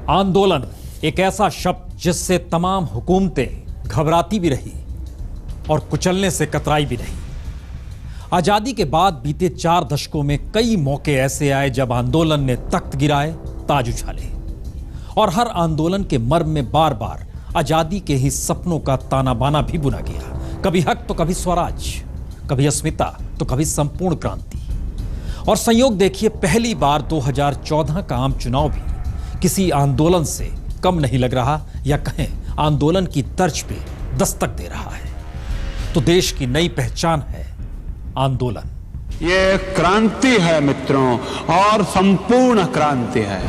आंदोलन एक ऐसा शब्द जिससे तमाम हुकूमतें घबराती भी रही और कुचलने से कतराई भी नहीं। आजादी के बाद बीते 4 दशकों में कई मौके ऐसे आए जब आंदोलन ने तख्त गिराए, ताज उछाले, और हर आंदोलन के मर्म में बार बार आजादी के ही सपनों का ताना बाना भी बुना गया। कभी हक तो कभी स्वराज, कभी अस्मिता तो कभी संपूर्ण क्रांति। और संयोग देखिए, पहली बार 2014 का आम चुनाव भी किसी आंदोलन से कम नहीं लग रहा, या कहें आंदोलन की तर्ज पे दस्तक दे रहा है। तो देश की नई पहचान है आंदोलन। ये क्रांति है मित्रों, और संपूर्ण क्रांति है।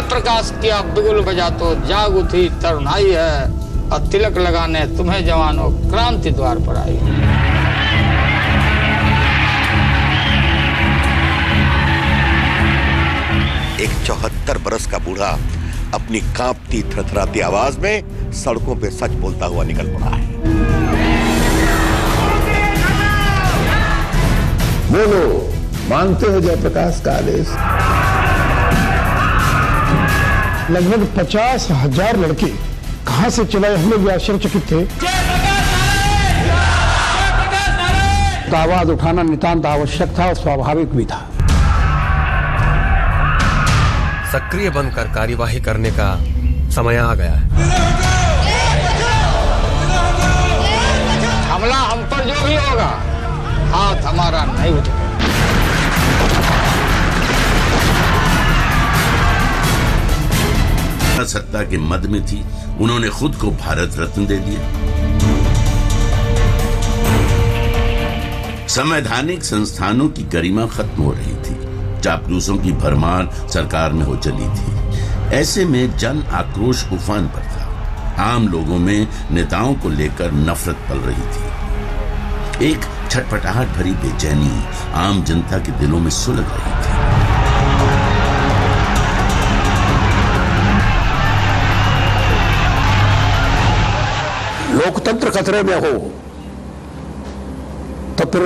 प्रकाश किया बिगुल बजा तो जाग उठी तरुणाई है, और तिलक लगाने तुम्हें जवानों क्रांति द्वार पर आई। एक 74 बरस का बूढ़ा अपनी कांपती थरथराती आवाज में सड़कों पे सच बोलता हुआ निकल पड़ा है। बोलो, मानते हो जयप्रकाश का आदेश? लगभग 50,000 लड़के कहां से चलाए, हम लोग आश्चर्यचकित थे। आवाज उठाना नितांत आवश्यक था और स्वाभाविक भी था। सक्रिय बनकर कार्यवाही करने का समय आ गया है। हमला हम पर जो भी होगा, हाथ हमारा नहीं उठेगा। सत्ता के मद में थी, उन्होंने खुद को भारत रत्न दे दिया। संवैधानिक संस्थानों की गरिमा खत्म हो रही थी, चापलूसों की भरमार सरकार में हो चली थी। ऐसे में जन आक्रोश उफान पर था। आम लोगों में नेताओं को लेकर नफरत पल रही थी। एक छटपटाहट भरी बेचैनी आम जनता के दिलों में सुलग रही थी। लोकतंत्र खतरे में हो तो फिर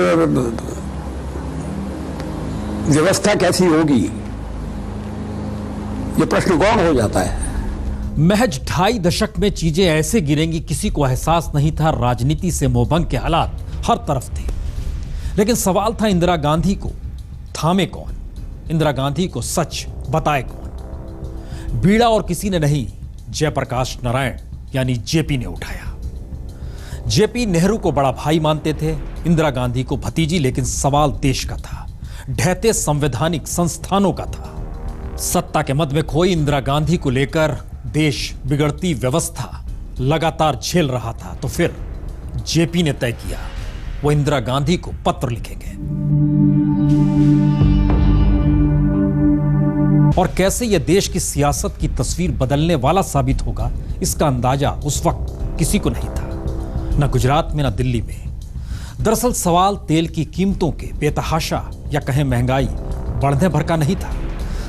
व्यवस्था कैसी होगी, ये प्रश्न गौण हो जाता है। महज 2.5 दशक में चीजें ऐसे गिरेंगी, किसी को एहसास नहीं था। राजनीति से मोहभंग के हालात हर तरफ थे, लेकिन सवाल था इंदिरा गांधी को थामे कौन, इंदिरा गांधी को सच बताए कौन। बीड़ा और किसी ने नहीं, जयप्रकाश नारायण यानी जेपी ने उठाया। जेपी नेहरू को बड़ा भाई मानते थे, इंदिरा गांधी को भतीजी, लेकिन सवाल देश का था, ढहते संवैधानिक संस्थानों का था। सत्ता के मद में खोई इंदिरा गांधी को लेकर देश बिगड़ती व्यवस्था लगातार झेल रहा था। तो फिर जेपी ने तय किया वो इंदिरा गांधी को पत्र लिखेंगे। और कैसे यह देश की सियासत की तस्वीर बदलने वाला साबित होगा, इसका अंदाजा उस वक्त किसी को नहीं था, न गुजरात में न दिल्ली में। दरअसल सवाल तेल की कीमतों के बेतहाशा या कहें महंगाई बढ़ने भर का नहीं था।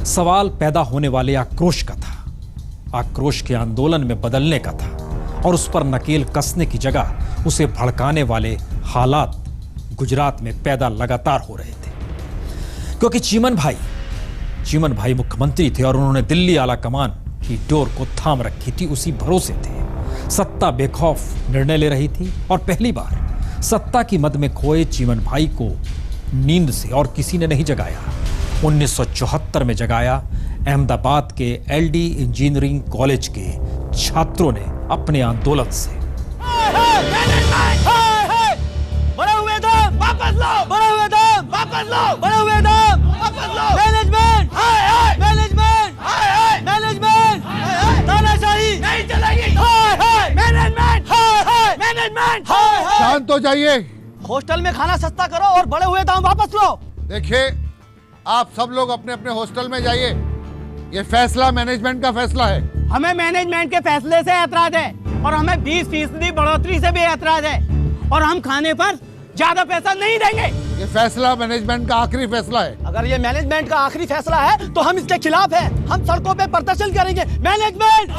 सवाल पैदा होने वाले आक्रोश का था, आक्रोश के आंदोलन में बदलने का था, और उस पर नकेल कसने की जगह उसे भड़काने वाले हालात गुजरात में पैदा लगातार हो रहे थे। क्योंकि चीमन भाई मुख्यमंत्री थे और उन्होंने दिल्ली आला कमान की डोर को थाम रखी थी। उसी भरोसे थे। सत्ता बेखौफ निर्णय ले रही थी, और पहली बार सत्ता की मद में खोए चीमन भाई को नींद से और किसी ने नहीं जगाया। 1974 में जगाया अहमदाबाद के एलडी इंजीनियरिंग कॉलेज के छात्रों ने अपने आंदोलन से। बड़े हुए दाम वापस लो, बड़े हुए दाम वापस लो, बड़े हुए दाम वापस लो। मैनेजमेंट मैनेजमेंट मैनेजमेंट तानाशाही नहीं चलेगी। मैनेजमेंट शांत हो जाइए। हॉस्टल में खाना सस्ता करो और बड़े हुए दाम वापस लो। देखिए, आप सब लोग अपने अपने हॉस्टल में जाइए। ये फैसला मैनेजमेंट का फैसला है। हमें मैनेजमेंट के फैसले से ऐतराज है, और हमें 20% बढ़ोतरी से भी ऐतराज है, और हम खाने पर ज्यादा पैसा नहीं देंगे। ये फैसला मैनेजमेंट का आखिरी फैसला है। अगर ये मैनेजमेंट का आखिरी फैसला है तो हम इसके खिलाफ हैं। हम सड़कों पे प्रदर्शन करेंगे। Management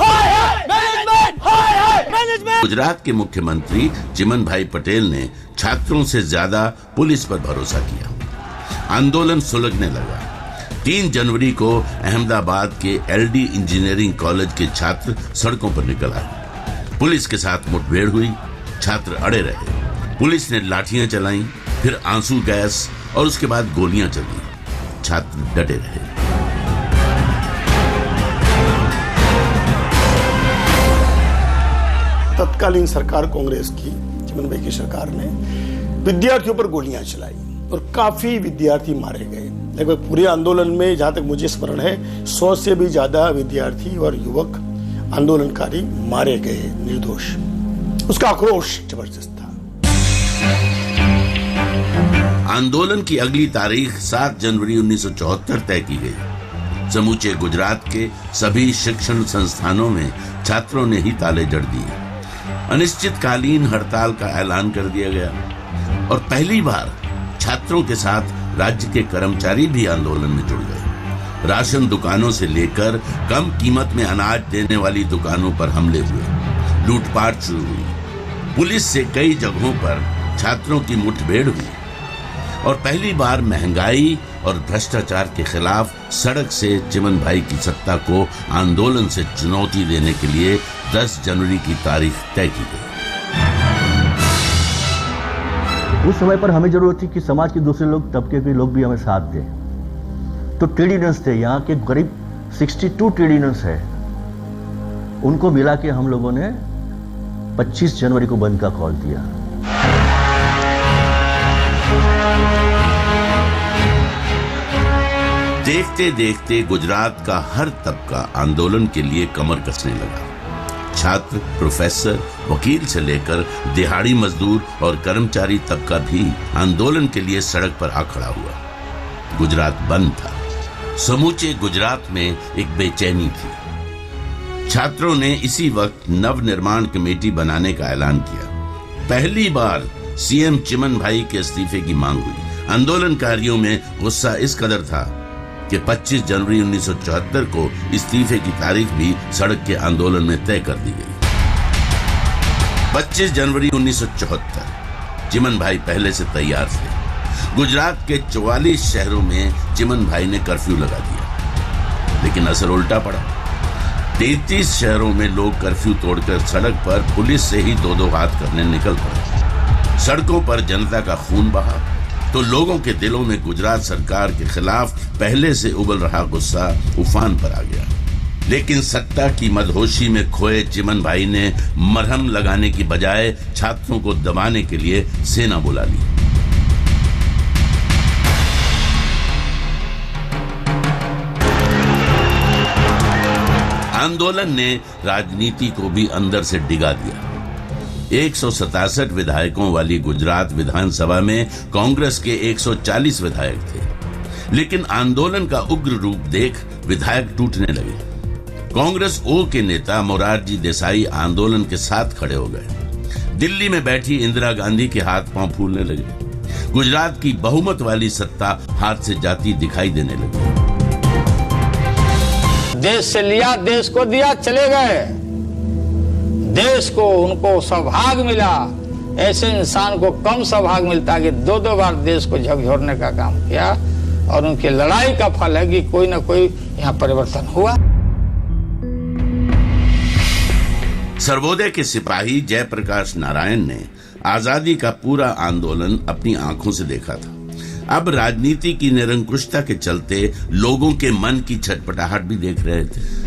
management. गुजरात के मुख्यमंत्री चिमन भाई पटेल ने छात्रों से ज्यादा पुलिस पर भरोसा किया। आंदोलन सुलगने लगा। 3 जनवरी को अहमदाबाद के LD इंजीनियरिंग कॉलेज के छात्र सड़कों पर निकल आए। पुलिस के साथ मुठभेड़ हुई, छात्र अड़े रहे। पुलिस ने लाठियां चलाई, फिर आंसू गैस और उसके बाद गोलियां चली। छात्र डटे रहे। तत्कालीन सरकार कांग्रेस की, चिमन भाई की सरकार ने विद्यार्थियों पर गोलियां चलाई और काफी विद्यार्थी मारे गए। लगभग पूरे आंदोलन में जहां तक मुझे स्मरण है 100 से भी ज्यादा विद्यार्थी और युवक आंदोलनकारी मारे गए निर्दोष। उसका आक्रोश जबरदस्त था। आंदोलन की अगली तारीख 7 जनवरी 1974 तय की गई। समूचे गुजरात के सभी शिक्षण संस्थानों में छात्रों ने ही ताले जड़ दिए। अनिश्चितकालीन हड़ताल का ऐलान कर दिया गया और पहली बार छात्रों के साथ राज्य के कर्मचारी भी आंदोलन में जुड़ गए। राशन दुकानों से लेकर कम कीमत में अनाज देने वाली दुकानों पर हमले हुए, लूटपाट शुरू हुई। पुलिस से कई जगहों पर छात्रों की मुठभेड़ हुई और पहली बार महंगाई और भ्रष्टाचार के खिलाफ सड़क से चिमन भाई की सत्ता को आंदोलन से चुनौती देने के लिए 10 जनवरी की तारीख तय की गई। उस समय पर हमें जरूरत थी कि समाज के दूसरे लोग, तबके के लोग भी हमें साथ दें। तो ट्रेड यूनियंस थे, यहाँ के करीब 62 ट्रेड यूनियंस है, उनको मिला के हम लोगों ने 25 जनवरी को बंद का कॉल दिया। देखते देखते गुजरात का हर तबका आंदोलन के लिए कमर कसने लगा। छात्र, प्रोफेसर, वकील से लेकर दिहाड़ी मजदूर और कर्मचारी तबका भी आंदोलन के लिए सड़क पर आ खड़ा हुआ। गुजरात बंद था। समूचे गुजरात में एक बेचैनी थी। छात्रों ने इसी वक्त नवनिर्माण कमेटी बनाने का ऐलान किया। पहली बार CM चिमन भाई के इस्तीफे की मांग हुई। आंदोलनकारियों में गुस्सा इस कदर था कि 25 जनवरी 1974 को इस्तीफे की तारीख भी सड़क के आंदोलन में तय कर दी गई। 25 जनवरी 1974 चिमन भाई पहले से तैयार थे। गुजरात के 44 शहरों में चिमन भाई ने कर्फ्यू लगा दिया, लेकिन असर उल्टा पड़ा। 33 शहरों में लोग कर्फ्यू तोड़कर सड़क पर पुलिस से ही दो हाथ करने निकल पड़े। सड़कों पर जनता का खून बहा तो लोगों के दिलों में गुजरात सरकार के खिलाफ पहले से उबल रहा गुस्सा उफान पर आ गया। लेकिन सत्ता की मदहोशी में खोए चिमन भाई ने मरहम लगाने की बजाय छात्रों को दबाने के लिए सेना बुला ली। आंदोलन ने राजनीति को भी अंदर से डिगा दिया। 167 विधायकों वाली गुजरात विधानसभा में कांग्रेस के 140 विधायक थे, लेकिन आंदोलन का उग्र रूप देख विधायक टूटने लगे। कांग्रेस O के नेता मोरारजी देसाई आंदोलन के साथ खड़े हो गए। दिल्ली में बैठी इंदिरा गांधी के हाथ पांव फूलने लगे। गुजरात की बहुमत वाली सत्ता हाथ से जाती दिखाई देने लगी। देश से लिया, देश को दिया, चले गए। देश को उनको सौभाग्य मिला। ऐसे इंसान को कम सौभाग्य मिलता कि 2-2 बार देश को झकझोरने का काम किया, और उनकी लड़ाई का फल है कि कोई ना कोई यहाँ परिवर्तन हुआ। सर्वोदय के सिपाही जयप्रकाश नारायण ने आजादी का पूरा आंदोलन अपनी आंखों से देखा था। अब राजनीति की निरंकुशता के चलते लोगों के मन की छटपटाहट भी देख रहे थे।